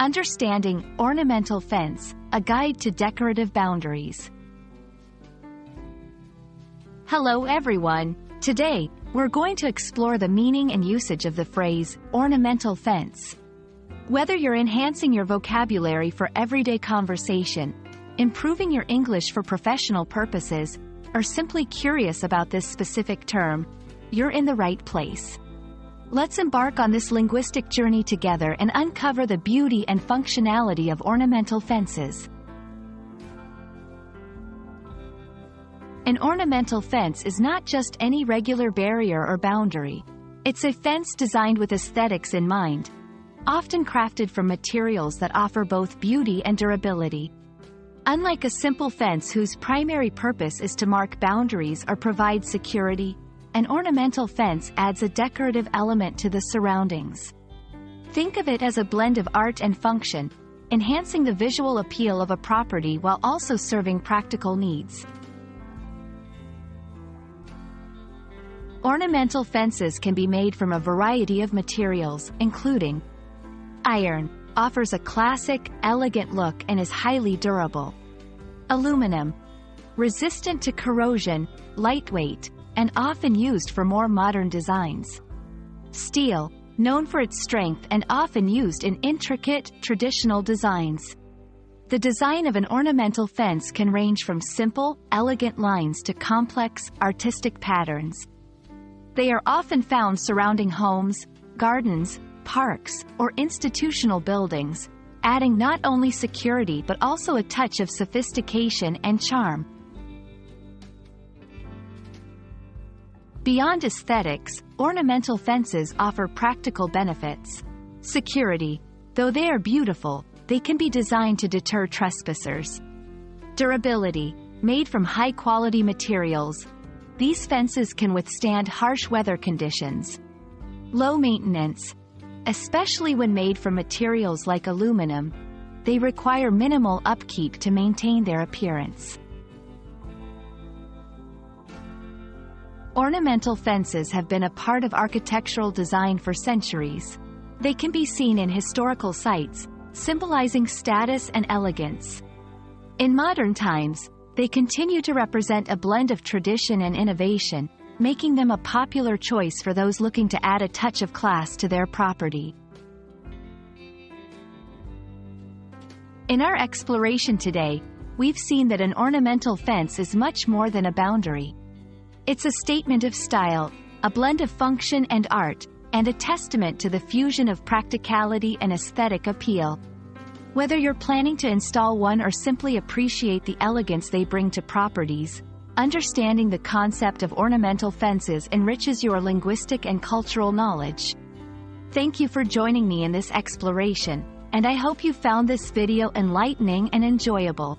Understanding Ornamental Fence, a guide to decorative boundaries. Hello everyone! Today, we're going to explore the meaning and usage of the phrase, ornamental fence. Whether you're enhancing your vocabulary for everyday conversation, improving your English for professional purposes, or simply curious about this specific term, you're in the right place. Let's embark on this linguistic journey together and uncover the beauty and functionality of ornamental fences. An ornamental fence is not just any regular barrier or boundary. It's a fence designed with aesthetics in mind, often crafted from materials that offer both beauty and durability. Unlike a simple fence whose primary purpose is to mark boundaries or provide security, an ornamental fence adds a decorative element to the surroundings. Think of it as a blend of art and function, enhancing the visual appeal of a property while also serving practical needs. Ornamental fences can be made from a variety of materials, including iron, offers a classic, elegant look and is highly durable. Aluminum, resistant to corrosion, lightweight, and often used for more modern designs. Steel, known for its strength and often used in intricate, traditional designs. The design of an ornamental fence can range from simple, elegant lines to complex, artistic patterns. They are often found surrounding homes, gardens, parks, or institutional buildings, adding not only security but also a touch of sophistication and charm. Beyond aesthetics, ornamental fences offer practical benefits. Security. Though they are beautiful, they can be designed to deter trespassers. Durability. Made from high-quality materials, these fences can withstand harsh weather conditions. Low maintenance. Especially when made from materials like aluminum, they require minimal upkeep to maintain their appearance. Ornamental fences have been a part of architectural design for centuries. They can be seen in historical sites, symbolizing status and elegance. In modern times, they continue to represent a blend of tradition and innovation, making them a popular choice for those looking to add a touch of class to their property. In our exploration today, we've seen that an ornamental fence is much more than a boundary. It's a statement of style, a blend of function and art, and a testament to the fusion of practicality and aesthetic appeal. Whether you're planning to install one or simply appreciate the elegance they bring to properties, understanding the concept of ornamental fences enriches your linguistic and cultural knowledge. Thank you for joining me in this exploration, and I hope you found this video enlightening and enjoyable.